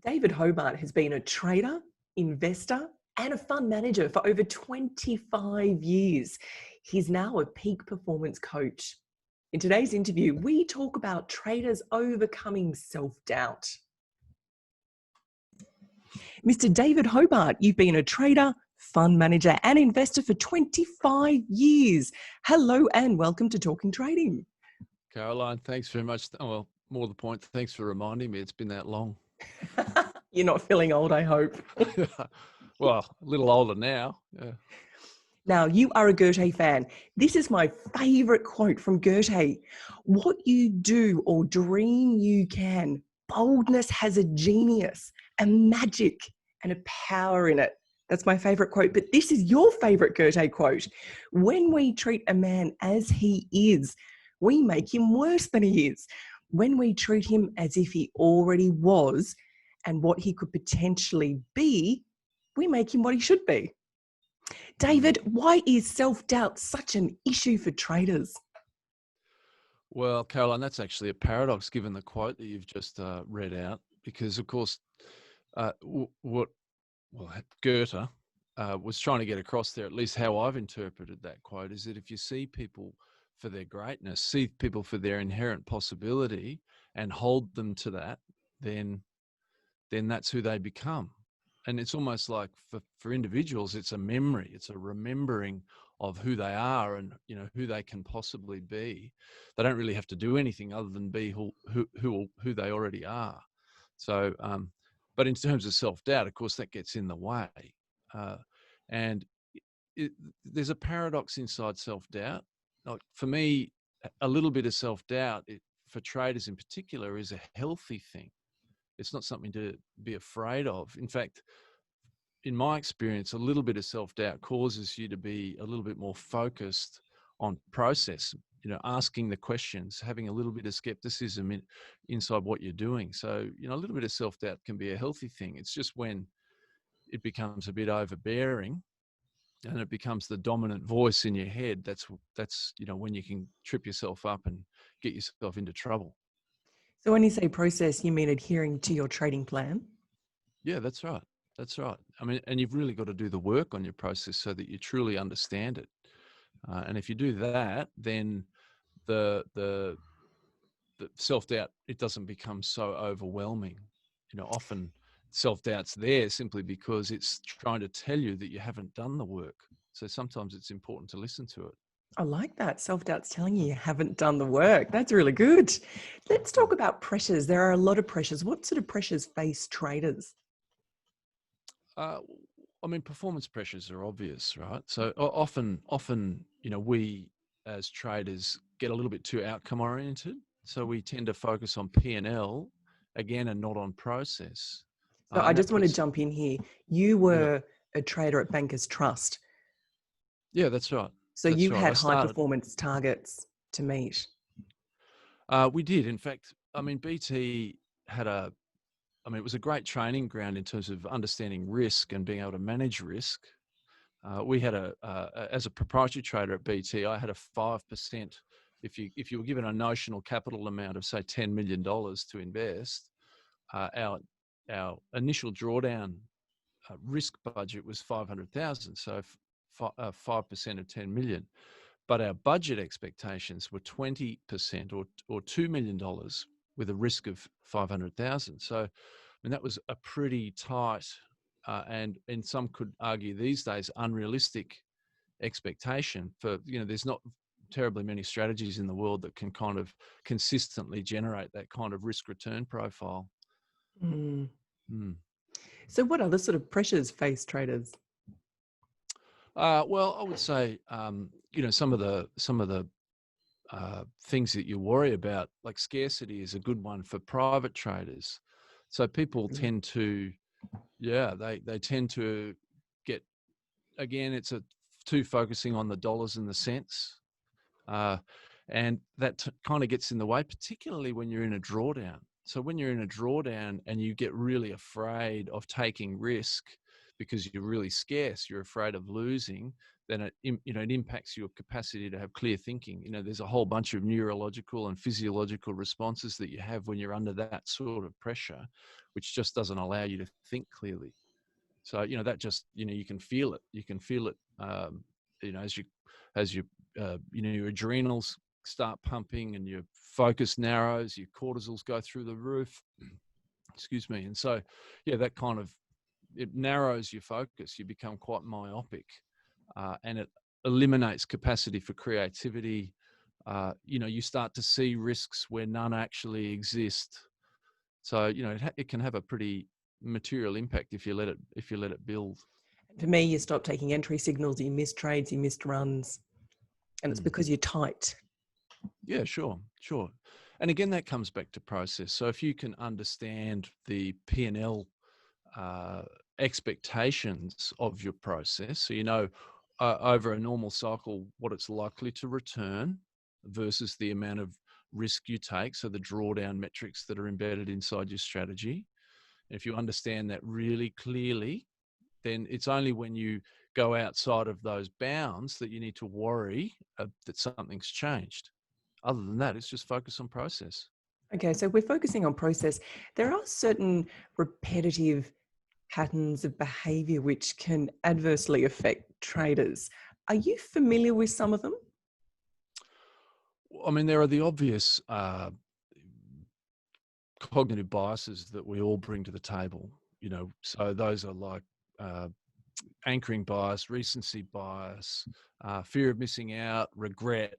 David Hobart has been a trader, investor, and a fund manager for over 25 years. He's now a peak performance coach. In today's interview, we talk about traders overcoming self-doubt. Mr. David Hobart, you've been a trader, fund manager, and investor for 25 years. Hello and welcome to Talking Trading. Caroline, thanks very much. Well, more to the point, thanks for reminding me. It's been that long. You're not feeling old, I hope. Well, a little older now. Yeah. Now, you are a Goethe fan. This is my favourite quote from Goethe. What you do or dream you can, boldness has a genius, a magic, and a power in it. That's my favourite quote. But this is your favourite Goethe quote. When we treat a man as he is, we make him worse than he is. When we treat him as if he already was and what he could potentially be, we make him what he should be. David, why is self-doubt such an issue for traders? Well, Caroline, that's actually a paradox given the quote that you've just read out, because of course, Goethe was trying to get across there, at least how I've interpreted that quote, is that if you see people for their greatness, see people for their inherent possibility and hold them to that, then that's who they become. And it's almost like for individuals, it's a memory, it's a remembering of who they are and who they can possibly be. They don't really have to do anything other than be who they already are. So, but in terms of self-doubt, of course, that gets in the way. And there's a paradox inside self-doubt. Like for me, a little bit of self-doubt for traders in particular is a healthy thing. It's not something to be afraid of. In fact, in my experience, a little bit of self-doubt causes you to be a little bit more focused on process, asking the questions, having a little bit of skepticism inside what you're doing. So, a little bit of self-doubt can be a healthy thing. It's just when it becomes a bit overbearing and it becomes the dominant voice in your head, that's when you can trip yourself up and get yourself into trouble. So when you say process, you mean adhering to your trading plan? Yeah, that's right. That's right. I mean, and you've really got to do the work on your process so that you truly understand it. And if you do that, then the self-doubt, it doesn't become so overwhelming. Often self-doubt's there simply because it's trying to tell you that you haven't done the work. So sometimes it's important to listen to it. I like that. Self-doubt's telling you haven't done the work. That's really good. Let's talk about pressures. There are a lot of pressures. What sort of pressures face traders? I mean, performance pressures are obvious, right? So often, we as traders get a little bit too outcome oriented. So we tend to focus on P&L again and not on process. So I And that just want to puts, jump in here. You were a trader at Bankers Trust. yeah, that's right. So That's you right. had high performance targets to meet. We did. In fact, I mean, BT had it was a great training ground in terms of understanding risk and being able to manage risk. We had as a proprietary trader at BT, I had a 5%. If you were given a notional capital amount of say $10 million to invest, our initial drawdown risk budget was 500,000. So 5% of 10 million. But our budget expectations were 20% or $2 million with a risk of 500,000. So, I mean, that was a pretty tight and some could argue these days unrealistic expectation for, there's not terribly many strategies in the world that can kind of consistently generate that kind of risk return profile. Mm. Mm. So what other sort of pressures face traders? Well, I would say, some of the things that you worry about, like scarcity is a good one for private traders. So people tend to, they tend to get, again, it's too focusing on the dollars and the cents. And that kind of gets in the way, particularly when you're in a drawdown. So when you're in a drawdown and you get really afraid of taking risk because you're really scarce, you're afraid of losing, then it impacts your capacity to have clear thinking. There's a whole bunch of neurological and physiological responses that you have when you're under that sort of pressure, which just doesn't allow you to think clearly. So that just you can feel it. You can feel it. As your adrenals start pumping and your focus narrows, your cortisols go through the roof. Excuse me. And so, that kind of, it narrows your focus. You become quite myopic, and it eliminates capacity for creativity. You start to see risks where none actually exist. So it can have a pretty material impact if you let it build. For me, you stop taking entry signals, you miss trades, you missed runs, and it's because you're tight. Yeah, sure. And again, that comes back to process. So if you can understand the P&L expectations of your process, so over a normal cycle what it's likely to return versus the amount of risk you take, so the drawdown metrics that are embedded inside your strategy. If you understand that really clearly, then it's only when you go outside of those bounds that you need to worry that something's changed. Other than that, it's just focus on process. Okay, so we're focusing on process. There are certain repetitive patterns of behavior which can adversely affect traders. Are you familiar with some of them? I mean, there are the obvious cognitive biases that we all bring to the table. So those are like anchoring bias, recency bias, fear of missing out, regret,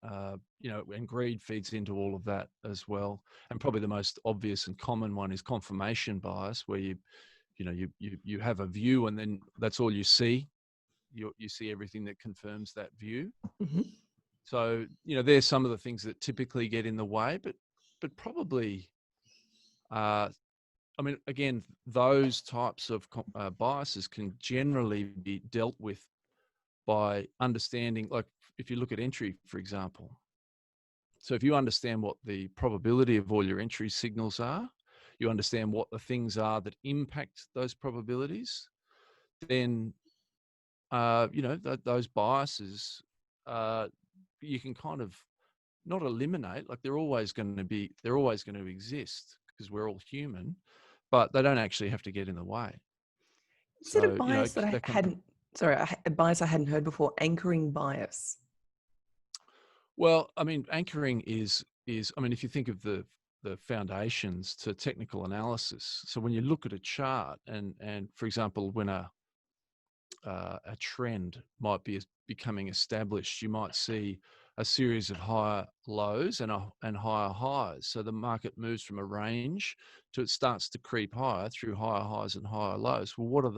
and greed feeds into all of that as well. And probably the most obvious and common one is confirmation bias, where you have a view and then that's all you see. You see everything that confirms that view. Mm-hmm. So there's some of the things that typically get in the way, but probably. I mean, again, those types of biases can generally be dealt with by understanding, like if you look at entry, for example. So if you understand what the probability of all your entry signals are, you understand what the things are that impact those probabilities, then, those biases, you can kind of not eliminate, like they're always going to exist because we're all human, but they don't actually have to get in the way. You said a So, bias that I that can, hadn't, sorry, a bias I hadn't heard before, anchoring bias. well, I mean, anchoring I mean, if you think of the foundations to technical analysis. So when you look at a chart and for example, when a trend might be becoming established, you might see a series of higher lows and higher highs. So the market moves from a range to it starts to creep higher through higher highs and higher lows. Well, what are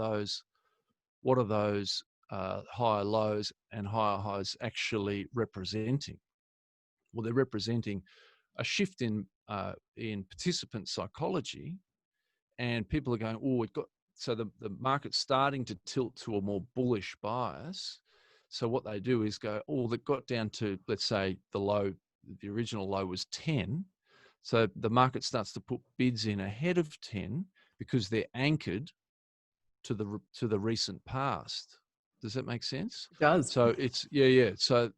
those higher lows and higher highs actually representing? Well, they're representing a shift in participant psychology, and people are going, oh, so the market's starting to tilt to a more bullish bias. So what they do is go, oh, they got down to, let's say the original low was 10. So the market starts to put bids in ahead of 10 because they're anchored to the recent past. Does that make sense? It does. So it's, yeah. So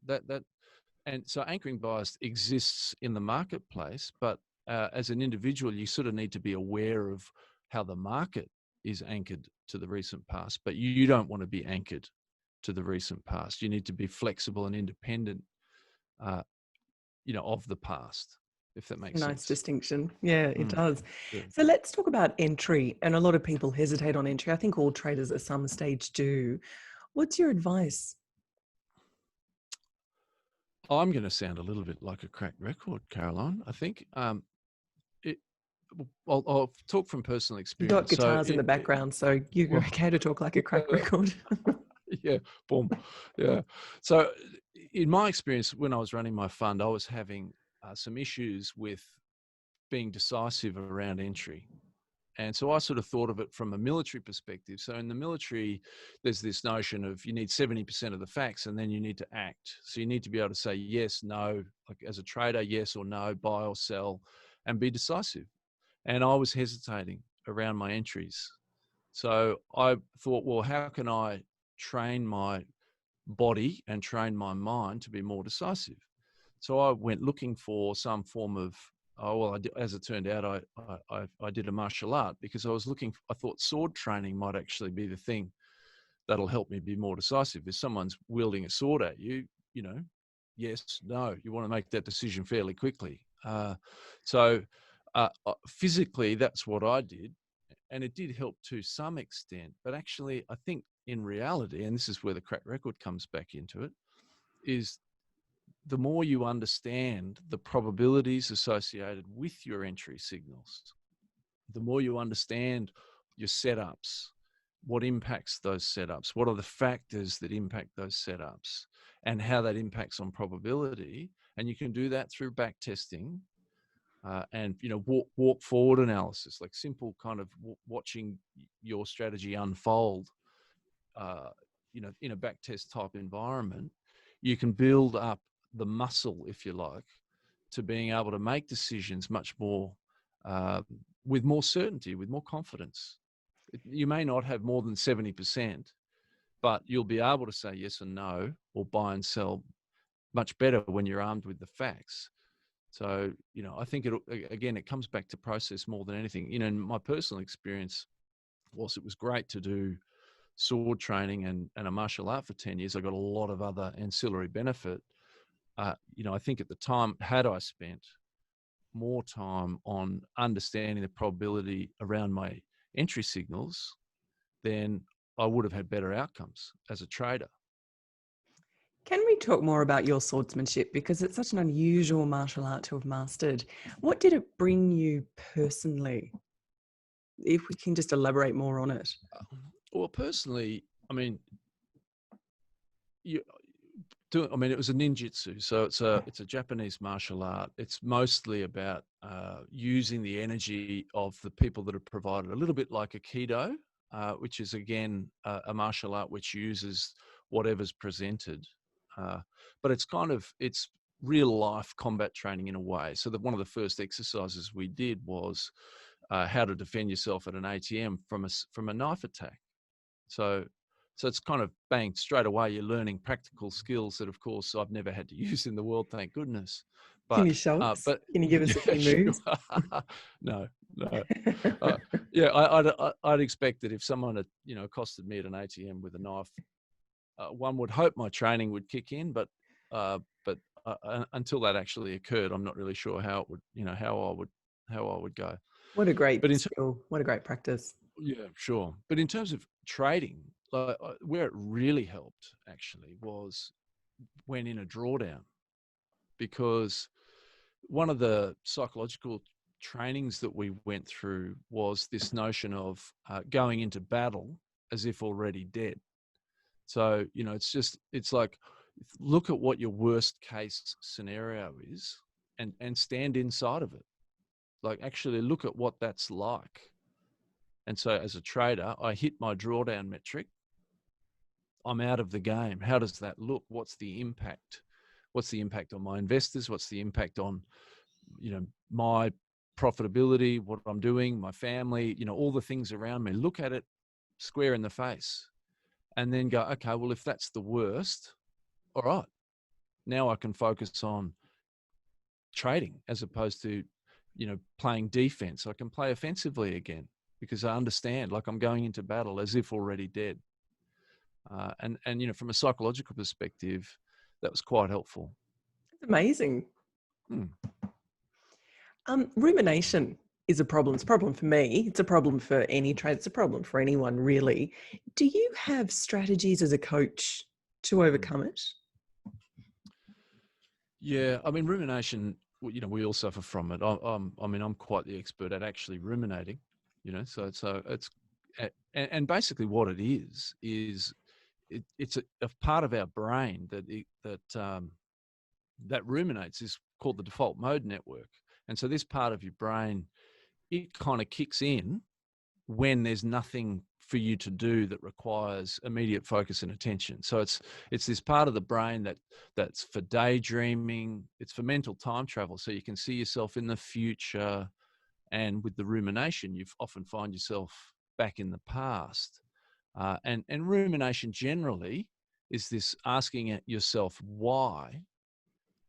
and so anchoring bias exists in the marketplace, but as an individual, you sort of need to be aware of how the market is anchored to the recent past, but you don't want to be anchored to the recent past. You need to be flexible and independent, of the past, if that makes Nice sense. distinction. Yeah, it does. Yeah. So let's talk about entry. And a lot of people hesitate on entry. I think all traders at some stage do. What's your advice? I'm going to sound a little bit like a cracked record, Caroline. I think it, I'll talk from personal You got experience. So guitars in the background, so you're well, okay to talk like a crack record. yeah, boom, yeah. So in my experience, when I was running my fund, I was having some issues with being decisive around entry. And so I sort of thought of it from a military perspective. So in the military, there's this notion of you need 70% of the facts and then you need to act. So you need to be able to say yes, no, like as a trader, yes or no, buy or sell, and be decisive. And I was hesitating around my entries. So I thought, well, how can I train my body and train my mind to be more decisive? So I went looking for some form of, as it turned out, I did a martial art because I thought sword training might actually be the thing that'll help me be more decisive. If someone's wielding a sword at you, you know, yes, no, you want to make that decision fairly quickly. Physically, that's what I did. And it did help to some extent. But actually, I think in reality, and this is where the crack record comes back into it, is the more you understand the probabilities associated with your entry signals, the more you understand your setups, what impacts those setups, what are the factors that impact those setups, and how that impacts on probability. And you can do that through back testing and walk forward analysis, like simple kind of watching your strategy unfold. In a back test type environment, you can build up the muscle, if you like, to being able to make decisions much more with more certainty, with more confidence. You may not have more than 70%, but you'll be able to say yes and no, or buy and sell much better when you're armed with the facts. So, I think it comes back to process more than anything. In my personal experience, whilst it was great to do sword training and a martial art for 10 years, I got a lot of other ancillary benefit. I think at the time, had I spent more time on understanding the probability around my entry signals, then I would have had better outcomes as a trader. Can we talk more about your swordsmanship? Because it's such an unusual martial art to have mastered. What did it bring you personally? If we can just elaborate more on it. Well, personally, I mean, it was a ninjutsu, so it's a Japanese martial art. It's mostly about using the energy of the people that have provided, a little bit like Aikido, which is again a martial art which uses whatever's presented, but it's real life combat training in a way. So that one of the first exercises we did was how to defend yourself at an ATM from a knife attack. So it's kind of bang, straight away you're learning practical skills that, of course, I've never had to use in the world, thank goodness. Can But you show us? but Can you give us a few sure. moves? No. I'd expect that if someone had accosted me at an ATM with a knife, one would hope my training would kick in, but until that actually occurred, I'm not really sure how it would how I would go. What a great But skill. What a great practice. yeah, sure. But in terms of trading, where it really helped actually was when in a drawdown, because one of the psychological trainings that we went through was this notion of going into battle as if already dead. So, it's like, look at what your worst case scenario is and stand inside of it. Like, actually look at what that's like. And so as a trader, I hit my drawdown metric. I'm out of the game. How does that look? What's the impact? What's the impact on my investors? What's the impact on, my profitability, what I'm doing, my family, all the things around me? Look at it square in the face and then go, okay, well, if that's the worst, all right, now I can focus on trading as opposed to, playing defense. I can play offensively again because I understand, like, I'm going into battle as if already dead. And from a psychological perspective, that was quite helpful. It's amazing. Rumination is a problem. It's a problem for me. It's a problem for any trade. It's a problem for anyone, really. Do you have strategies as a coach to overcome it? Yeah, I mean, rumination, we all suffer from it. I'm quite the expert at actually ruminating, so it's and basically what it is it's a part of our brain that ruminates, is called the default mode network. And so this part of your brain, it kind of kicks in when there's nothing for you to do that requires immediate focus and attention. So it's this part of the brain that's for daydreaming, it's for mental time travel. So you can see yourself in the future. And with the rumination, you often find yourself back in the past. And rumination generally is this asking yourself, why?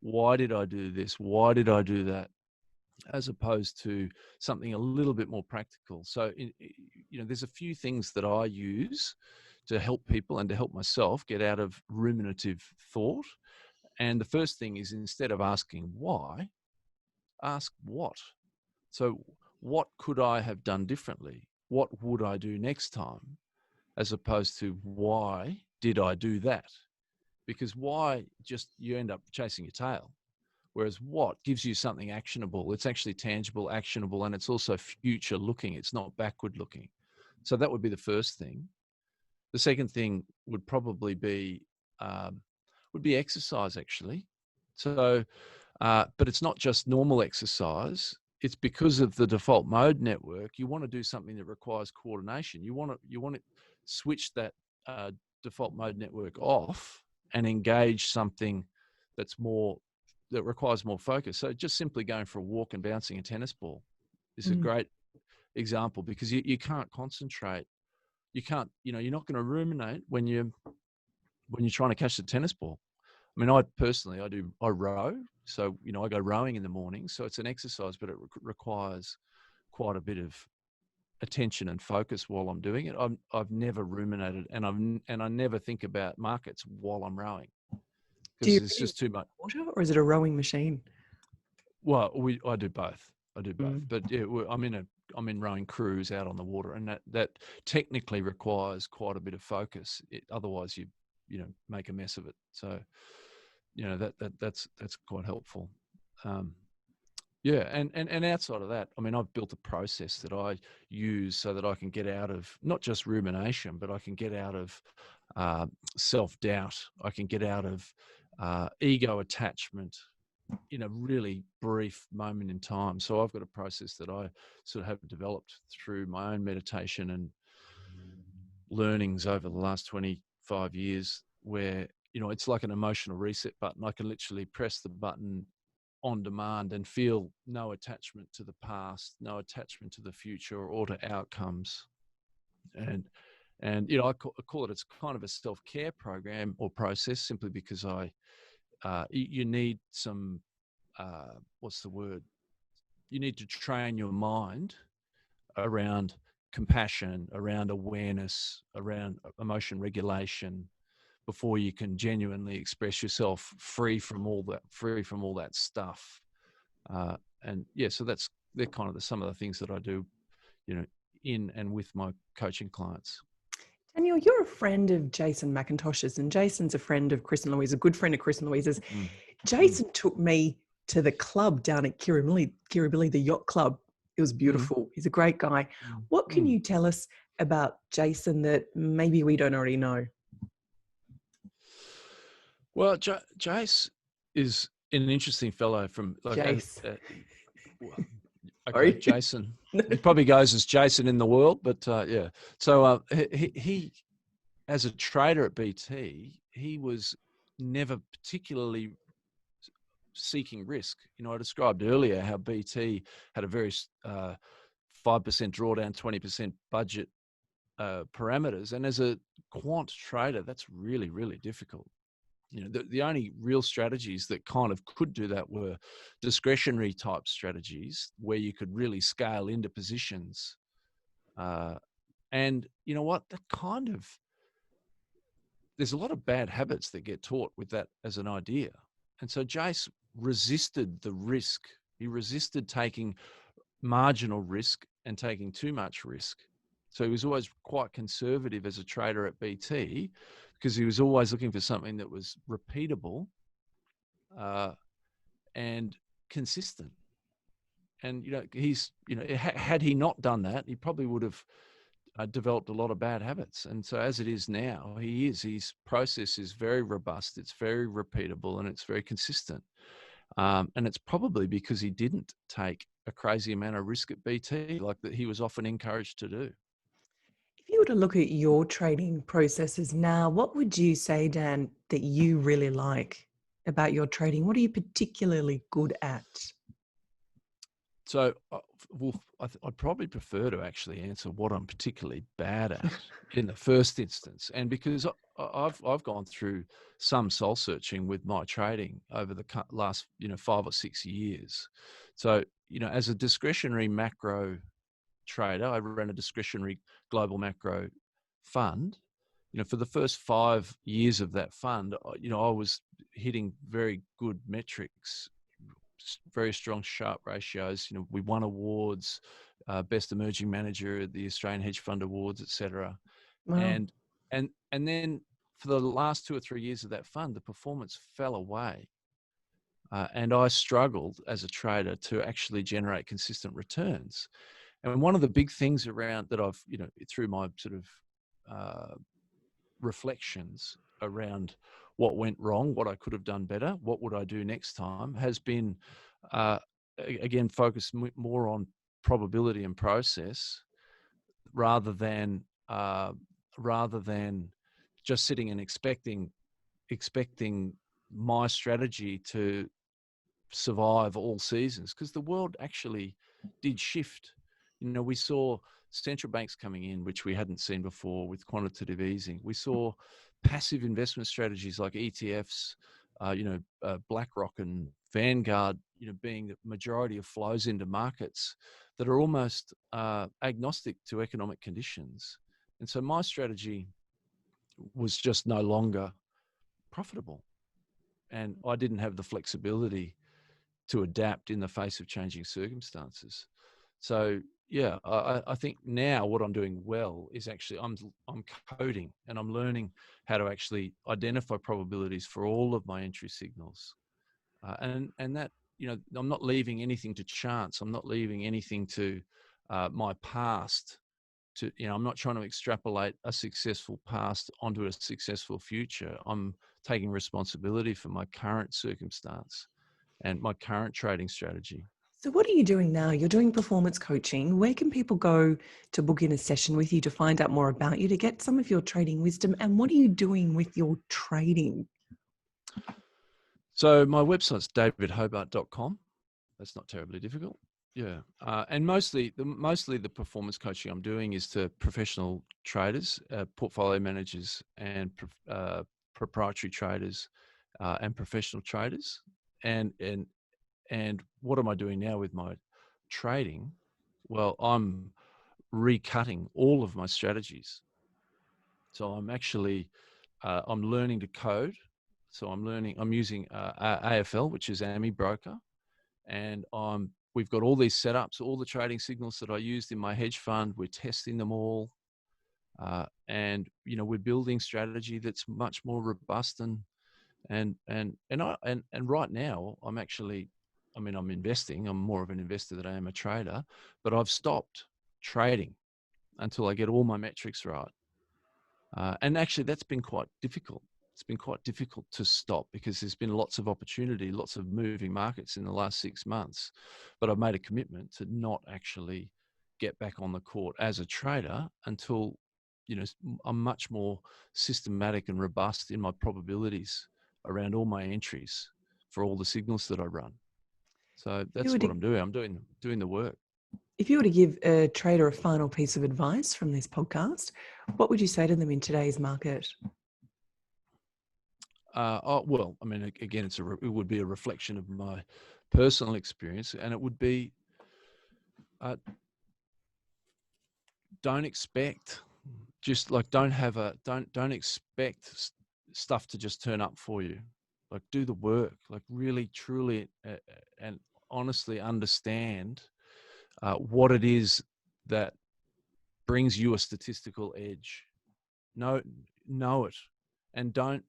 Why did I do this? Why did I do that? As opposed to something a little bit more practical. So, there's a few things that I use to help people and to help myself get out of ruminative thought. And the first thing is, instead of asking why, ask what. So what could I have done differently? What would I do next time? As opposed to why did I do that? Because why, just you end up chasing your tail. Whereas what gives you something actionable. It's actually tangible, actionable, and it's also future looking. It's not backward looking. So that would be the first thing. The second thing would probably be exercise, actually. So, but it's not just normal exercise. It's because of the default mode network. You want to do something that requires coordination. You want to switch that default mode network off and engage something that requires more focus. So just simply going for a walk and bouncing a tennis ball is a great example, because you can't concentrate. You can't, you're not going to ruminate when you're trying to catch the tennis ball. I mean, I row. So, I go rowing in the morning. So it's an exercise, but it requires quite a bit of attention and focus while I'm doing it. I've never ruminated, and I never think about markets while I'm rowing, because it's just too much. Water, or is it a rowing machine? Well, I do both. But yeah, I'm in rowing crews out on the water, and that technically requires quite a bit of focus. Otherwise, you make a mess of it. So, that's quite helpful. Yeah, and outside of that, I mean, I've built a process that I use so that I can get out of not just rumination, but I can get out of self-doubt. I can get out of ego attachment in a really brief moment in time. So I've got a process that I sort of have developed through my own meditation and learnings over the last 25 years, where, it's like an emotional reset button. I can literally press the button on demand and feel no attachment to the past, no attachment to the future or to outcomes. And I call it, it's kind of a self-care program or process, simply because you need some, what's the word? You need to train your mind around compassion, around awareness, around emotion regulation, before you can genuinely express yourself free from all that stuff. And yeah, so they're kind of some of the things that I do, in and with my coaching clients. Daniel, you're a friend of Jason McIntosh's, and Jason's a friend of Chris and Louise, a good friend of Chris and Louise's. Jason took me to the club down at Kirribilli, the yacht club. It was beautiful. He's a great guy. What can you tell us about Jason that maybe we don't already know? Well, Jace is an interesting fellow from Jace. Okay, Jason. He probably goes as Jason in the world, but yeah. So he, as a trader at BT, he was never particularly seeking risk. I described earlier how BT had a very 5% drawdown, 20% budget parameters, and as a quant trader, that's really, really difficult. The only real strategies that kind of could do that were discretionary type strategies, where you could really scale into positions. And you know what? There's a lot of bad habits that get taught with that as an idea. And so Jace resisted the risk. He resisted taking marginal risk and taking too much risk. So he was always quite conservative as a trader at BT, because he was always looking for something that was repeatable and consistent. And, had he not done that, he probably would have developed a lot of bad habits. And so as it is now, his process is very robust, it's very repeatable, and it's very consistent. And it's probably because he didn't take a crazy amount of risk at BT like that he was often encouraged to do. If you were to look at your trading processes now, what would you say, Dan, that you really like about your trading? What are you particularly good at? So Well, I'd probably prefer to actually answer what I'm particularly bad at in the first instance, and because I've gone through some soul searching with my trading over the last 5 or 6 years. So as a discretionary macro trader, I ran a discretionary global macro fund. For the first 5 years of that fund, I was hitting very good metrics, very strong Sharp ratios. We won awards, best emerging manager at the Australian Hedge Fund Awards, etc. Wow. And then for the last 2 or 3 years of that fund, the performance fell away, and I struggled as a trader to actually generate consistent returns. And one of the big things around that I've through my sort of reflections around what went wrong, what I could have done better, what would I do next time, has been again focused more on probability and process rather than just sitting and expecting my strategy to survive all seasons, because the world actually did shift. We saw central banks coming in, which we hadn't seen before with quantitative easing. We saw passive investment strategies like ETFs, BlackRock and Vanguard, being the majority of flows into markets that are almost agnostic to economic conditions. And so my strategy was just no longer profitable, and I didn't have the flexibility to adapt in the face of changing circumstances. So yeah, I think now what I'm doing well is actually I'm coding, and I'm learning how to actually identify probabilities for all of my entry signals, and that I'm not leaving anything to chance. I'm not leaving anything to my past. I'm not trying to extrapolate a successful past onto a successful future. I'm taking responsibility for my current circumstance and my current trading strategy. So what are you doing now? You're doing performance coaching. Where can people go to book in a session with you to find out more about you, to get some of your trading wisdom? And what are you doing with your trading? So my website's davidhobart.com. That's not terribly difficult. Yeah. And mostly the performance coaching I'm doing is to professional traders, portfolio managers, and proprietary traders, and professional traders. And what am I doing now with my trading? Well, I'm recutting all of my strategies. So I'm actually I'm learning to code. So I'm using AFL, which is AMI Broker, and we've got all these setups, all the trading signals that I used in my hedge fund. We're testing them all, and we're building strategy that's much more robust and right now I'm investing. I'm more of an investor than I am a trader, but I've stopped trading until I get all my metrics right. And actually, that's been quite difficult. It's been quite difficult to stop because there's been lots of opportunity, lots of moving markets in the last 6 months. But I've made a commitment to not actually get back on the court as a trader until I'm much more systematic and robust in my probabilities around all my entries for all the signals that I run. So that's what I'm doing. I'm doing the work. If you were to give a trader a final piece of advice from this podcast, what would you say to them in today's market? Well, I mean, again, it would be a reflection of my personal experience, and it would be don't expect don't expect stuff to just turn up for you. Like, do the work. Like, really, truly, and honestly understand what it is that brings you a statistical edge. Know it, and don't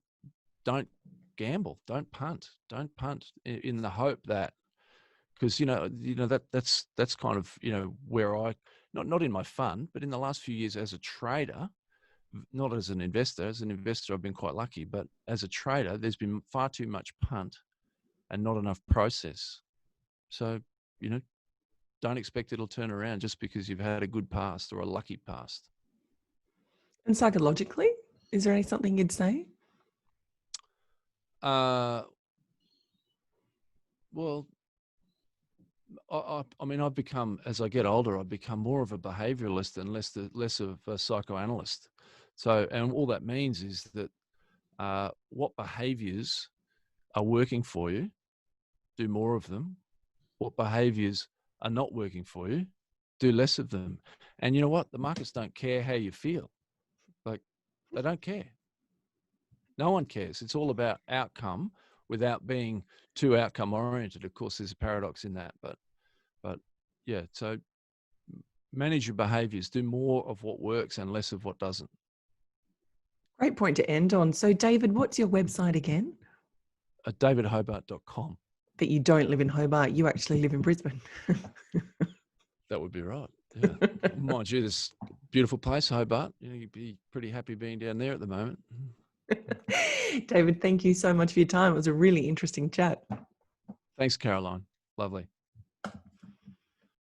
gamble. Don't punt. Don't punt in the hope that, because that's kind of where I not in my fund, but in the last few years as a trader, not as an investor. As an investor, I've been quite lucky, but as a trader, there's been far too much punt and not enough process. So don't expect it'll turn around just because you've had a good past or a lucky past. And psychologically, is there something you'd say? Well, I mean, I've become, as I get older, I've become more of a behavioralist and less of a psychoanalyst. So, and all that means is that what behaviors are working for you, do more of them. What behaviors are not working for you, do less of them. And you know what? The markets don't care how you feel. Like, they don't care. No one cares. It's all about outcome without being too outcome oriented. Of course, there's a paradox in that, but yeah. So manage your behaviors. Do more of what works and less of what doesn't. Great point to end on. So, David, what's your website again? davidhobart.com. That you don't live in Hobart, you actually live in Brisbane. That would be right. Yeah. Mind you, this beautiful place, Hobart. You know, you'd be pretty happy being down there at the moment. David, thank you so much for your time. It was a really interesting chat. Thanks, Caroline. Lovely.